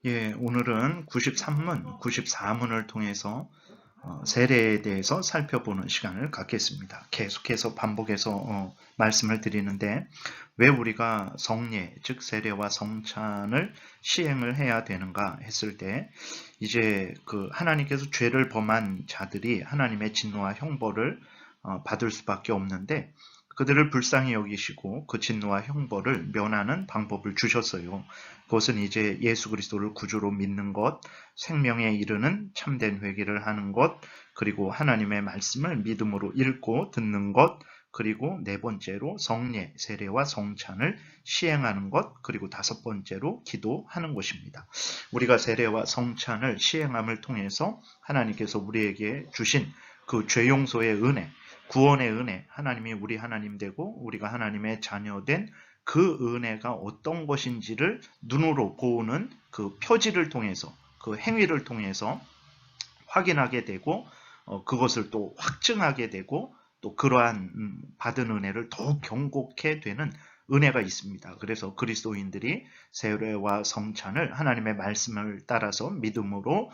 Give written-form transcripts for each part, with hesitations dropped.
예, 오늘은 93문, 94문을 통해서 세례에 대해서 살펴보는 시간을 갖겠습니다. 계속해서 반복해서 말씀을 드리는데 왜 우리가 성례, 즉 세례와 성찬을 시행을 해야 되는가 했을 때 이제 그 하나님께서 죄를 범한 자들이 하나님의 진노와 형벌을 받을 수밖에 없는데 그들을 불쌍히 여기시고 그 진노와 형벌을 면하는 방법을 주셨어요. 그것은 이제 예수 그리스도를 구주로 믿는 것, 생명에 이르는 참된 회개를 하는 것, 그리고 하나님의 말씀을 믿음으로 읽고 듣는 것, 그리고 네 번째로 성례, 세례와 성찬을 시행하는 것, 그리고 다섯 번째로 기도하는 것입니다. 우리가 세례와 성찬을 시행함을 통해서 하나님께서 우리에게 주신 그 죄용서의 은혜, 구원의 은혜, 하나님이 우리 하나님 되고 우리가 하나님의 자녀된 그 은혜가 어떤 것인지를 눈으로 보는 그 표지를 통해서, 그 행위를 통해서 확인하게 되고 그것을 또 확증하게 되고 또 그러한 받은 은혜를 더욱 경고케 되는 은혜가 있습니다. 그래서 그리스도인들이 세례와 성찬을 하나님의 말씀을 따라서 믿음으로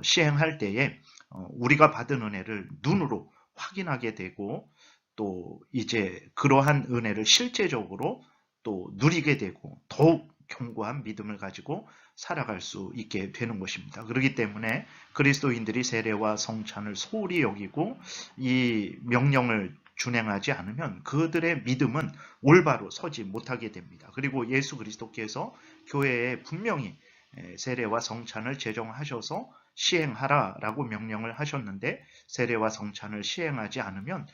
시행할 때에 우리가 받은 은혜를 눈으로 확인하게 되고 또 이제 그러한 은혜를 실제적으로 또 누리게 되고 더욱 견고한 믿음을 가지고 살아갈 수 있게 되는 것입니다. 그렇기 때문에 그리스도인들이 세례와 성찬을 소홀히 여기고 이 명령을 준행하지 않으면 그들의 믿음은 올바로 서지 못하게 됩니다. 그리고 예수 그리스도께서 교회에 분명히 세례와 성찬을 제정하셔서 시행하라라고 명령을 하셨는데 세례와 성찬을 시행하지 않으면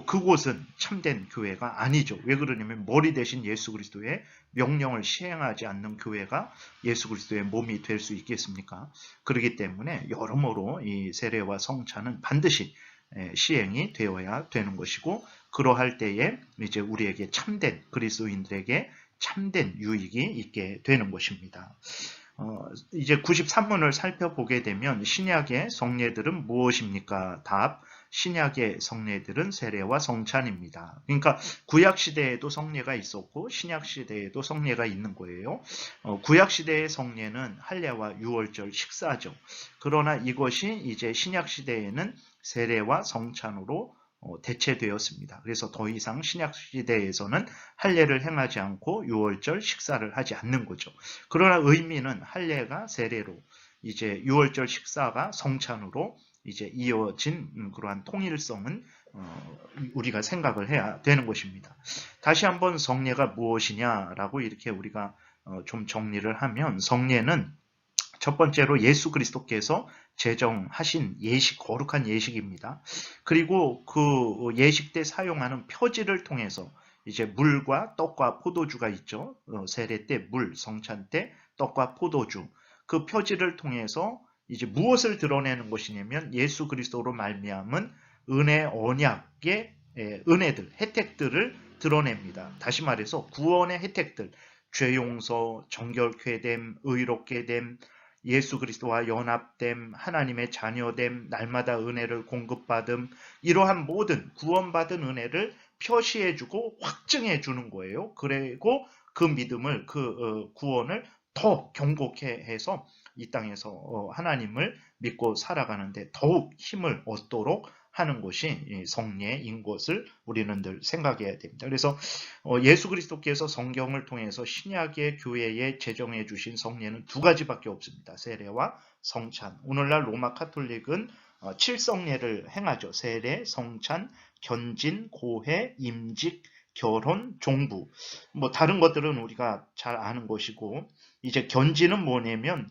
그곳은 참된 교회가 아니죠. 왜 그러냐면 머리 대신 예수 그리스도의 명령을 시행하지 않는 교회가 예수 그리스도의 몸이 될 수 있겠습니까? 그렇기 때문에 여러모로 이 세례와 성찬은 반드시 시행이 되어야 되는 것이고 그러할 때에 이제 우리에게 참된 그리스도인들에게 참된 유익이 있게 되는 것입니다. 이제 93문을 살펴보게 되면 신약의 성례들은 무엇입니까? 답. 신약의 성례들은 세례와 성찬입니다. 그러니까 구약 시대에도 성례가 있었고 신약 시대에도 성례가 있는 거예요. 구약 시대의 성례는 할례와 유월절 식사죠. 그러나 이것이 이제 신약 시대에는 세례와 성찬으로 대체되었습니다. 그래서 더 이상 신약 시대에서는 할례를 행하지 않고 유월절 식사를 하지 않는 거죠. 그러나 의미는 할례가 세례로 이제 유월절 식사가 성찬으로 이제 이어진 그러한 통일성은 우리가 생각을 해야 되는 것입니다. 다시 한번 성례가 무엇이냐라고 이렇게 우리가 좀 정리를 하면 성례는 첫 번째로 예수 그리스도께서 제정하신 예식, 거룩한 예식입니다. 그리고 그 예식 때 사용하는 표지를 통해서 이제 물과 떡과 포도주가 있죠. 세례 때 물, 성찬 때 떡과 포도주. 그 표지를 통해서 이제 무엇을 드러내는 것이냐면 예수 그리스도로 말미암은 은혜 언약의 은혜들, 혜택들을 드러냅니다. 다시 말해서 구원의 혜택들, 죄 용서, 정결케 됨, 의롭게 됨, 예수 그리스도와 연합됨, 하나님의 자녀됨, 날마다 은혜를 공급받음, 이러한 모든 구원받은 은혜를 표시해주고 확증해주는 거예요. 그리고 그 믿음을, 그 구원을 더 경고케 해서 이 땅에서 하나님을 믿고 살아가는데 더욱 힘을 얻도록 하는 것이 성례인 것을 우리는 늘 생각해야 됩니다. 그래서 예수 그리스도께서 성경을 통해서 신약의 교회에 제정해 주신 성례는 두 가지밖에 없습니다. 세례와 성찬. 오늘날 로마 카톨릭은 7성례를 행하죠. 세례, 성찬, 견진, 고해, 임직, 결혼, 종부. 뭐 다른 것들은 우리가 잘 아는 것이고 이제 견진은 뭐냐면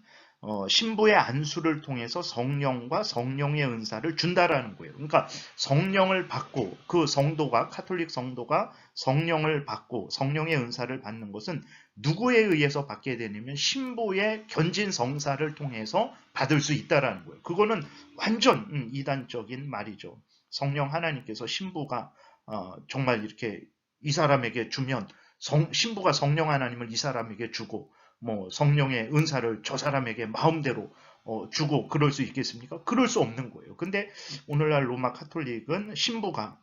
신부의 안수를 통해서 성령과 성령의 은사를 준다라는 거예요. 그러니까 성령을 받고 그 성도가 카톨릭 성도가 성령을 받고 성령의 은사를 받는 것은 누구에 의해서 받게 되냐면 신부의 견진 성사를 통해서 받을 수 있다라는 거예요. 그거는 완전 이단적인 말이죠. 성령 하나님께서 신부가 정말 이렇게 이 사람에게 주면 신부가 성령 하나님을 이 사람에게 주고 뭐 성령의 은사를 저 사람에게 마음대로 주고 그럴 수 있겠습니까? 그럴 수 없는 거예요. 근데 오늘날 로마 카톨릭은 신부가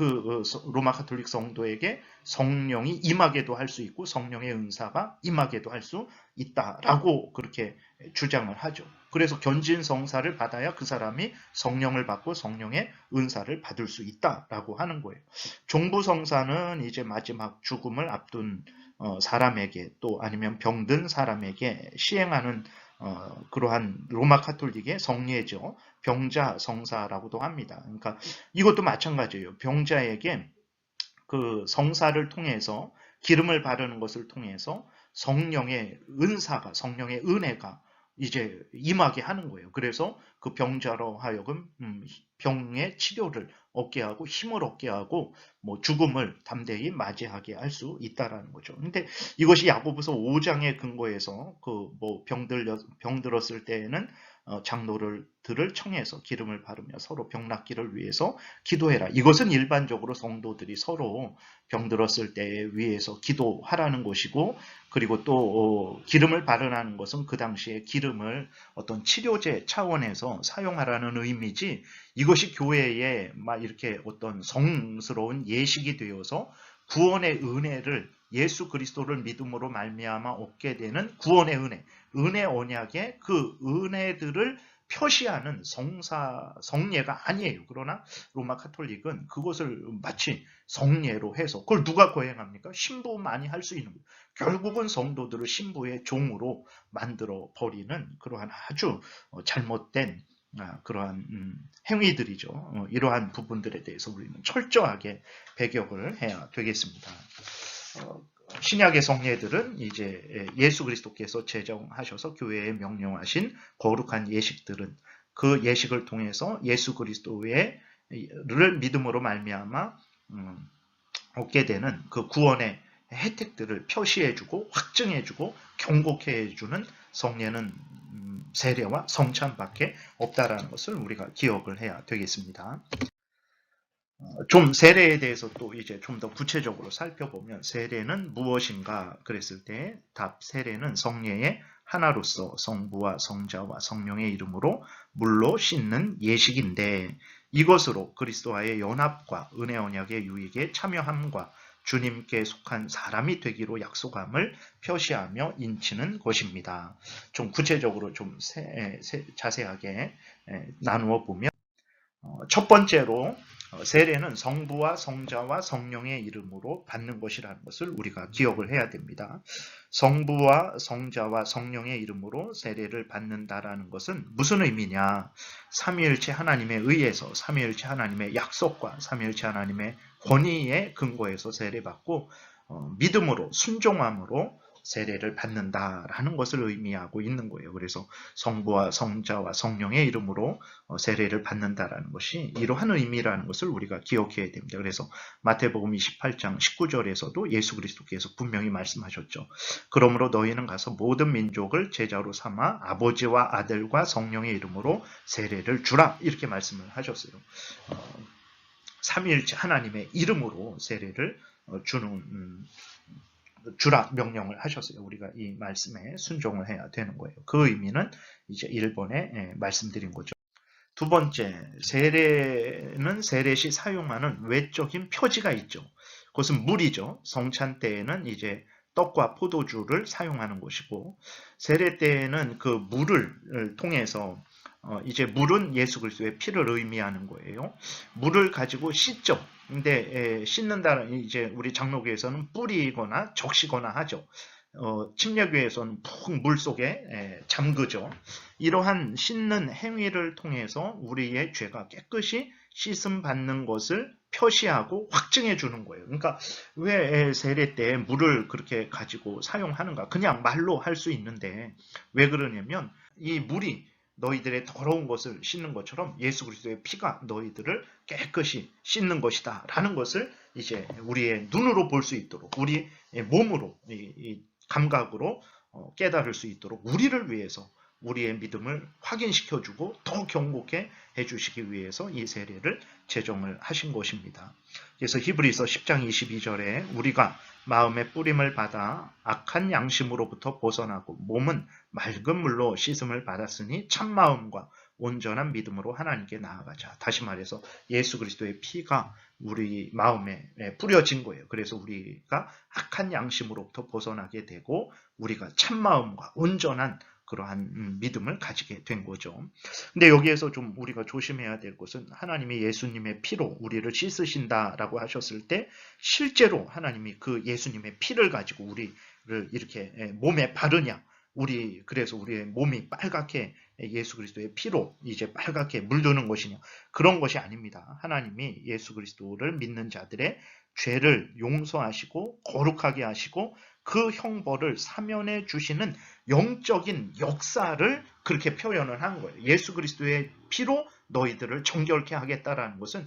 로마 가톨릭 성도에게 성령이 임하게도 할 수 있고 성령의 은사가 임하게도 할 수 있다라고 그렇게 주장을 하죠. 그래서 견진 성사를 받아야 그 사람이 성령을 받고 성령의 은사를 받을 수 있다라고 하는 거예요. 종부 성사는 이제 마지막 죽음을 앞둔 사람에게 또 아니면 병든 사람에게 시행하는 그러한 로마 가톨릭의 성례죠. 병자 성사라고도 합니다. 그러니까 이것도 마찬가지예요. 병자에게 그 성사를 통해서 기름을 바르는 것을 통해서 성령의 은사가 성령의 은혜가 이제 임하게 하는 거예요. 그래서 그 병자로 하여금 병의 치료를 얻게 하고 힘을 얻게 하고 뭐 죽음을 담대히 맞이하게 할 수 있다라는 거죠. 근데 이것이 야고보서 5장의 근거에서 그 뭐 병들었을 때에는 장로들을 청해서 기름을 바르며 서로 병 낫기를 위해서 기도해라. 이것은 일반적으로 성도들이 서로 병들었을 때에 위해서 기도하라는 것이고, 그리고 또 기름을 바르라는 것은 그 당시에 기름을 어떤 치료제 차원에서 사용하라는 의미지, 이것이 교회에 막 이렇게 어떤 성스러운 예식이 되어서 구원의 은혜를 예수 그리스도를 믿음으로 말미암아 얻게 되는 구원의 은혜 언약의 그 은혜들을 표시하는 성례가 아니에요. 그러나 로마 가톨릭은 그것을 마치 성례로 해서 그걸 누가 거행합니까? 신부 많이 할 수 있는 거예요. 결국은 성도들을 신부의 종으로 만들어 버리는 그러한 아주 잘못된 그러한 행위들이죠. 이러한 부분들에 대해서 우리는 철저하게 배격을 해야 되겠습니다. 신약의 성례들은 이제 예수 그리스도께서 제정하셔서 교회에 명령하신 거룩한 예식들은 그 예식을 통해서 예수 그리스도를 믿음으로 말미암아 얻게 되는 그 구원의 혜택들을 표시해주고 확증해주고 경고해주는 성례는 세례와 성찬밖에 없다라는 것을 우리가 기억을 해야 되겠습니다. 좀 세례에 대해서 또 이제 좀 더 구체적으로 살펴보면 세례는 무엇인가 그랬을 때 답 세례는 성례의 하나로서 성부와 성자와 성령의 이름으로 물로 씻는 예식인데 이것으로 그리스도와의 연합과 은혜 언약의 유익에 참여함과 주님께 속한 사람이 되기로 약속함을 표시하며 인치는 것입니다. 좀 구체적으로 좀 자세하게 나누어 보면 첫 번째로 세례는 성부와 성자와 성령의 이름으로 받는 것이라는 것을 우리가 기억을 해야 됩니다. 성부와 성자와 성령의 이름으로 세례를 받는다라는 것은 무슨 의미냐? 삼위일체 하나님에 의해서 삼위일체 하나님의 약속과 삼위일체 하나님의 권위에 근거해서 세례받고 믿음으로 순종함으로 세례를 받는다라는 것을 의미하고 있는 거예요. 그래서 성부와 성자와 성령의 이름으로 세례를 받는다라는 것이 이러한 의미라는 것을 우리가 기억해야 됩니다. 그래서 마태복음 28장 19절에서도 예수 그리스도께서 분명히 말씀하셨죠. 그러므로 너희는 가서 모든 민족을 제자로 삼아 아버지와 아들과 성령의 이름으로 세례를 주라 이렇게 말씀을 하셨어요. 삼위일체 하나님의 이름으로 세례를 주라 명령을 하셨어요. 우리가 이 말씀에 순종을 해야 되는 거예요. 그 의미는 이제 1번에 말씀드린 거죠. 두 번째, 세례는 세례 시 사용하는 외적인 표지가 있죠. 그것은 물이죠. 성찬 때에는 이제 떡과 포도주를 사용하는 것이고, 세례 때에는 그 물을 통해서 이제 물은 예수 그리스도의 피를 의미하는 거예요. 물을 가지고 씻죠. 근데 씻는다는 이제 우리 장로교에서는 뿌리거나 적시거나 하죠. 침례교에서는 푹 물 속에 잠그죠. 이러한 씻는 행위를 통해서 우리의 죄가 깨끗이 씻음 받는 것을 표시하고 확증해 주는 거예요. 그러니까 왜 세례 때 물을 그렇게 가지고 사용하는가? 그냥 말로 할 수 있는데 왜 그러냐면 이 물이 너희들의 더러운 것을 씻는 것처럼 예수 그리스도의 피가 너희들을 깨끗이 씻는 것이다 라는 것을 이제 우리의 눈으로 볼 수 있도록 우리의 몸으로 이 감각으로 깨달을 수 있도록 우리를 위해서 우리의 믿음을 확인시켜주고 더 경고케 해주시기 위해서 이 세례를 제정을 하신 것입니다. 그래서 히브리서 10장 22절에 우리가 마음의 뿌림을 받아 악한 양심으로부터 벗어나고 몸은 맑은 물로 씻음을 받았으니 참마음과 온전한 믿음으로 하나님께 나아가자. 다시 말해서 예수 그리스도의 피가 우리 마음에 뿌려진 거예요. 그래서 우리가 악한 양심으로부터 벗어나게 되고 우리가 참마음과 온전한 그러한 믿음을 가지게 된 거죠. 근데 여기에서 좀 우리가 조심해야 될 것은 하나님이 예수님의 피로 우리를 씻으신다라고 하셨을 때 실제로 하나님이 그 예수님의 피를 가지고 우리를 이렇게 몸에 바르냐, 그래서 우리의 몸이 빨갛게 예수 그리스도의 피로 이제 빨갛게 물드는 것이냐, 그런 것이 아닙니다. 하나님이 예수 그리스도를 믿는 자들의 죄를 용서하시고 거룩하게 하시고 그 형벌을 사면해 주시는 영적인 역사를 그렇게 표현을 한 거예요. 예수 그리스도의 피로 너희들을 정결케 하겠다라는 것은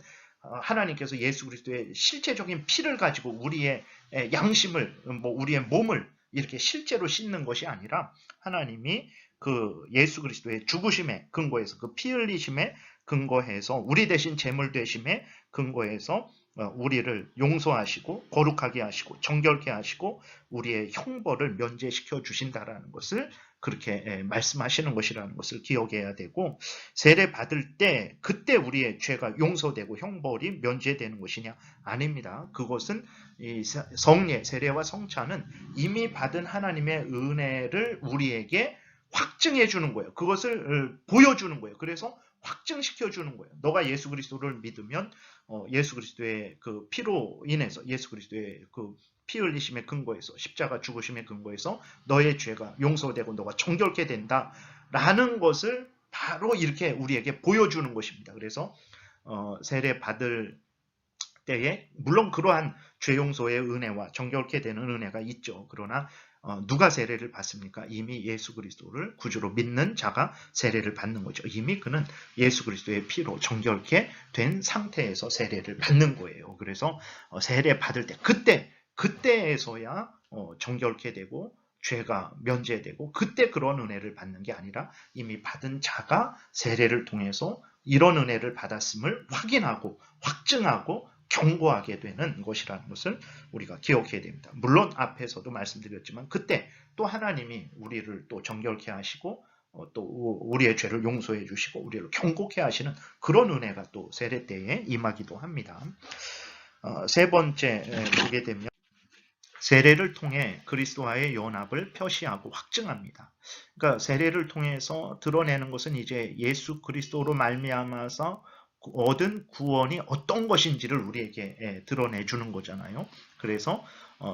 하나님께서 예수 그리스도의 실제적인 피를 가지고 우리의 양심을, 우리의 몸을 이렇게 실제로 씻는 것이 아니라 하나님이 그 예수 그리스도의 죽으심에 근거해서, 그 피 흘리심에 근거해서, 우리 대신 제물 되심에 근거해서 우리를 용서하시고 거룩하게 하시고 정결케 하시고 우리의 형벌을 면제시켜 주신다라는 것을 그렇게 말씀하시는 것이라는 것을 기억해야 되고, 세례 받을 때 그때 우리의 죄가 용서되고 형벌이 면제되는 것이냐? 아닙니다. 그것은 이 성례, 세례와 성찬은 이미 받은 하나님의 은혜를 우리에게 확증해 주는 거예요. 그것을 보여주는 거예요. 그래서 확증시켜 주는 거예요. 너가 예수 그리스도를 믿으면 예수 그리스도의 그 피로 인해서, 예수 그리스도의 그 피 흘리심의 근거에서, 십자가 죽으심의 근거에서 너의 죄가 용서되고 너가 정결케 된다라는 것을 바로 이렇게 우리에게 보여주는 것입니다. 그래서 세례 받을 때에 물론 그러한 죄 용서의 은혜와 정결케 되는 은혜가 있죠. 그러나 누가 세례를 받습니까? 이미 예수 그리스도를 구주로 믿는 자가 세례를 받는 거죠. 이미 그는 예수 그리스도의 피로 정결케 된 상태에서 세례를 받는 거예요. 그래서 세례 받을 때 그때에서야 정결케 되고 죄가 면제되고 그때 그런 은혜를 받는 게 아니라 이미 받은 자가 세례를 통해서 이런 은혜를 받았음을 확인하고 확증하고 경고하게 되는 것이라는 것을 우리가 기억해야 됩니다. 물론 앞에서도 말씀드렸지만 그때 또 하나님이 우리를 또 정결케 하시고 또 우리의 죄를 용서해 주시고 우리를 경고케 하시는 그런 은혜가 또 세례 때에 임하기도 합니다. 세 번째 보게 되면 세례를 통해 그리스도와의 연합을 표시하고 확증합니다. 그러니까 세례를 통해서 드러내는 것은 이제 예수 그리스도로 말미암아서 얻은 구원이 어떤 것인지를 우리에게 드러내 주는 거잖아요. 그래서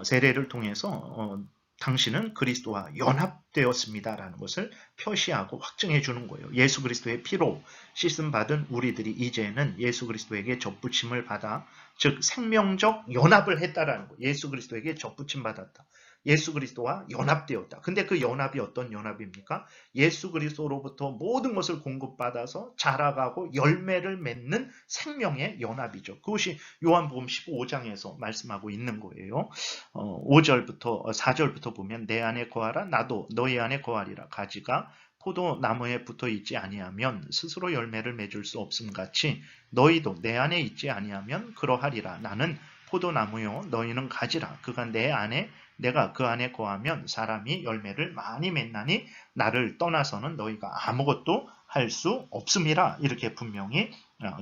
세례를 통해서 당신은 그리스도와 연합되었습니다라는 것을 표시하고 확증해 주는 거예요. 예수 그리스도의 피로 씻음 받은 우리들이 이제는 예수 그리스도에게 접붙임을 받아, 즉 생명적 연합을 했다라는 거예요. 예수 그리스도에게 접붙임 받았다. 예수 그리스도와 연합되었다. 근데 그 연합이 어떤 연합입니까? 예수 그리스도로부터 모든 것을 공급받아서 자라가고 열매를 맺는 생명의 연합이죠. 그것이 요한복음 15장에서 말씀하고 있는 거예요. 5절부터 4절부터 보면 내 안에 거하라 나도 너희 안에 거하리라. 가지가 포도나무에 붙어 있지 아니하면 스스로 열매를 맺을 수 없음 같이 너희도 내 안에 있지 아니하면 그러하리라. 나는 포도나무요 너희는 가지라. 그가 내 안에 내가 그 안에 거하면 사람이 열매를 많이 맺나니 나를 떠나서는 너희가 아무것도 할 수 없음이라. 이렇게 분명히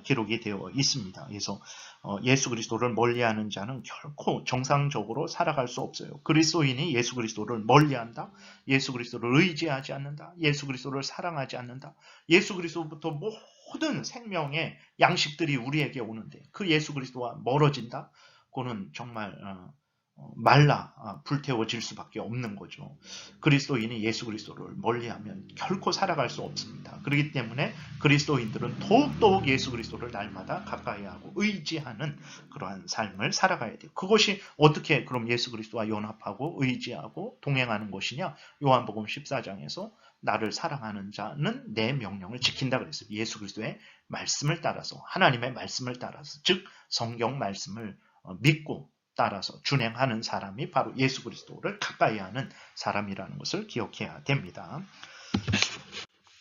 기록이 되어 있습니다. 그래서 예수 그리스도를 멀리하는 자는 결코 정상적으로 살아갈 수 없어요. 그리스도인이 예수 그리스도를 멀리한다, 예수 그리스도를 의지하지 않는다, 예수 그리스도를 사랑하지 않는다, 예수 그리스도부터 모든 생명의 양식들이 우리에게 오는데 그 예수 그리스도와 멀어진다? 그거는 정말 말라 불태워질 수밖에 없는 거죠. 그리스도인이 예수 그리스도를 멀리하면 결코 살아갈 수 없습니다. 그렇기 때문에 그리스도인들은 더욱더욱 예수 그리스도를 날마다 가까이 하고 의지하는 그러한 삶을 살아가야 돼요. 그것이 어떻게 그럼 예수 그리스도와 연합하고 의지하고 동행하는 것이냐? 요한복음 14장에서 나를 사랑하는 자는 내 명령을 지킨다 그랬어요. 예수 그리스도의 말씀을 따라서, 하나님의 말씀을 따라서, 즉 성경 말씀을 믿고 따라서 준행하는 사람이 바로 예수 그리스도를 가까이 하는 사람이라는 것을 기억해야 됩니다.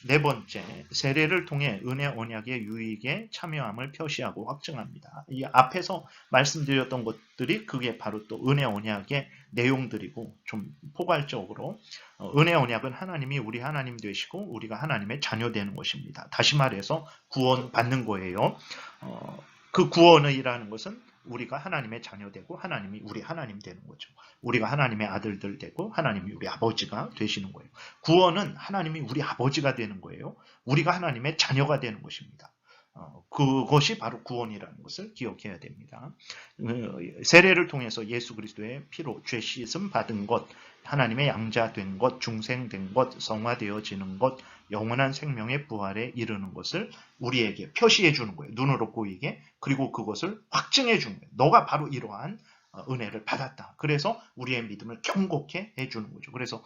네 번째, 세례를 통해 은혜 언약의 유익에 참여함을 표시하고 확증합니다. 이 앞에서 말씀드렸던 것들이 그게 바로 또 은혜 언약의 내용들이고, 좀 포괄적으로 은혜 언약은 하나님이 우리 하나님 되시고 우리가 하나님의 자녀 되는 것입니다. 다시 말해서 구원 받는 거예요. 그 구원이라는 것은 우리가 하나님의 자녀되고 하나님이 우리 하나님 되는 거죠. 우리가 하나님의 아들들 되고 하나님이 우리 아버지가 되시는 거예요. 구원은 하나님이 우리 아버지가 되는 거예요. 우리가 하나님의 자녀가 되는 것입니다. 그것이 바로 구원이라는 것을 기억해야 됩니다. 세례를 통해서 예수 그리스도의 피로 죄 씻음 받은 것, 하나님의 양자 된 것, 중생된 것, 성화되어지는 것, 영원한 생명의 부활에 이르는 것을 우리에게 표시해 주는 거예요. 눈으로 보이게. 그리고 그것을 확증해 주는 거예요. 너가 바로 이러한 은혜를 받았다. 그래서 우리의 믿음을 견고케 해주는 거죠. 그래서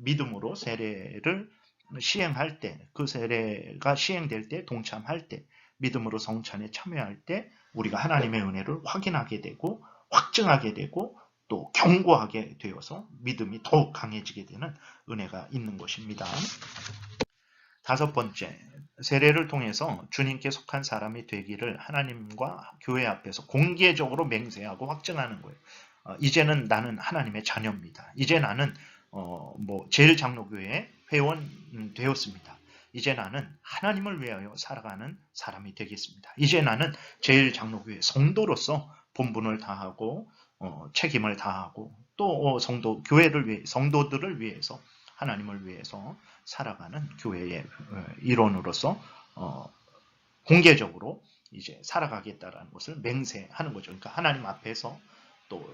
믿음으로 세례를 시행할 때, 그 세례가 시행될 때, 동참할 때, 믿음으로 성찬에 참여할 때 우리가 하나님의 은혜를 확인하게 되고 확증하게 되고 또 견고하게 되어서 믿음이 더욱 강해지게 되는 은혜가 있는 것입니다. 다섯 번째, 세례를 통해서 주님께 속한 사람이 되기를 하나님과 교회 앞에서 공개적으로 맹세하고 확증하는 거예요. 이제는 나는 하나님의 자녀입니다. 이제 나는 제일장로교회 회원 되었습니다. 이제 나는 하나님을 위하여 살아가는 사람이 되겠습니다. 이제 나는 제일장로교회 성도로서 본분을 다하고 책임을 다하고 또 교회를 위해 성도들을 위해서 하나님을 위해서 살아가는 교회의 일원으로서 공개적으로 이제 살아가겠다라는 것을 맹세하는 거죠. 그러니까 하나님 앞에서 또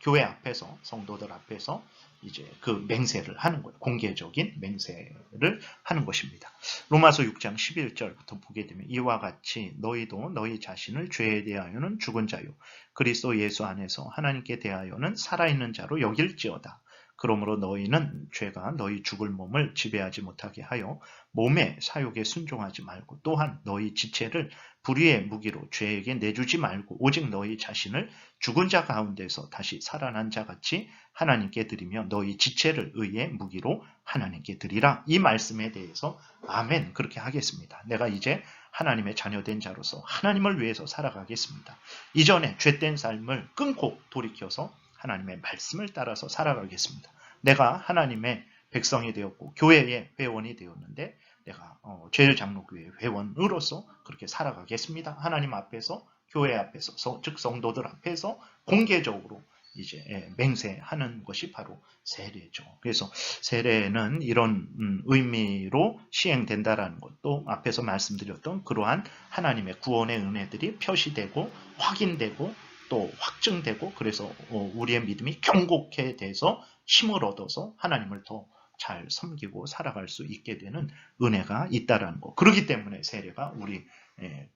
교회 앞에서 성도들 앞에서 이제 그 맹세를 하는 거예요. 공개적인 맹세를 하는 것입니다. 로마서 6장 11절부터 보게 되면 이와 같이 너희도 너희 자신을 죄에 대하여는 죽은 자요 그리스도 예수 안에서 하나님께 대하여는 살아있는 자로 여길지어다. 그러므로 너희는 죄가 너희 죽을 몸을 지배하지 못하게 하여 몸의 사욕에 순종하지 말고 또한 너희 지체를 불의의 무기로 죄에게 내주지 말고 오직 너희 자신을 죽은 자 가운데서 다시 살아난 자 같이 하나님께 드리며 너희 지체를 의의 무기로 하나님께 드리라. 이 말씀에 대해서 아멘 그렇게 하겠습니다. 내가 이제 하나님의 자녀된 자로서 하나님을 위해서 살아가겠습니다. 이전에 죄된 삶을 끊고 돌이켜서 하나님의 말씀을 따라서 살아가겠습니다. 내가 하나님의 백성이 되었고 교회의 회원이 되었는데 내가 제일장로교회 회원으로서 그렇게 살아가겠습니다. 하나님 앞에서 교회 앞에서 즉 성도들 앞에서 공개적으로 이제 맹세하는 것이 바로 세례죠. 그래서 세례는 이런 의미로 시행된다라는 것도 앞에서 말씀드렸던 그러한 하나님의 구원의 은혜들이 표시되고 확인되고 또 확증되고 그래서 우리의 믿음이 견고케 돼서 힘을 얻어서 하나님을 더 잘 섬기고 살아갈 수 있게 되는 은혜가 있다라는 것. 그렇기 때문에 세례가 우리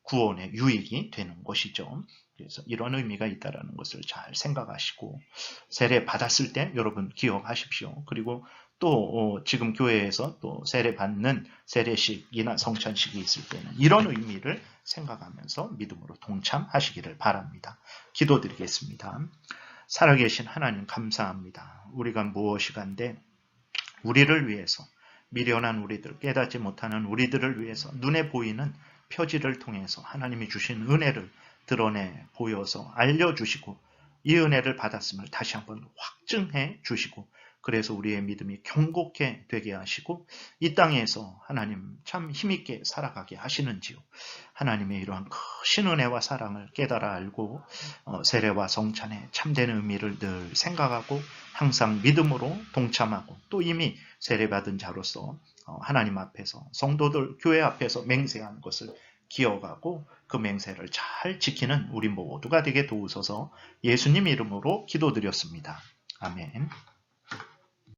구원의 유익이 되는 것이죠. 그래서 이런 의미가 있다라는 것을 잘 생각하시고 세례 받았을 때 여러분 기억하십시오. 그리고 또 지금 교회에서 또 세례 받는 세례식이나 성찬식이 있을 때는 이런 의미를 생각하면서 믿음으로 동참하시기를 바랍니다. 기도드리겠습니다. 살아계신 하나님 감사합니다. 우리가 무엇이간데 우리를 위해서 미련한 우리들, 깨닫지 못하는 우리들을 위해서 눈에 보이는 표지를 통해서 하나님이 주신 은혜를 드러내 보여서 알려주시고 이 은혜를 받았음을 다시 한번 확증해 주시고 그래서 우리의 믿음이 견고케 되게 하시고 이 땅에서 하나님 참 힘있게 살아가게 하시는지요. 하나님의 이러한 크신 은혜와 사랑을 깨달아 알고 세례와 성찬의 참된 의미를 늘 생각하고 항상 믿음으로 동참하고 또 이미 세례받은 자로서 하나님 앞에서 성도들 교회 앞에서 맹세한 것을 기억하고 그 맹세를 잘 지키는 우리 모두가 되게 도우소서 예수님 이름으로 기도드렸습니다. 아멘.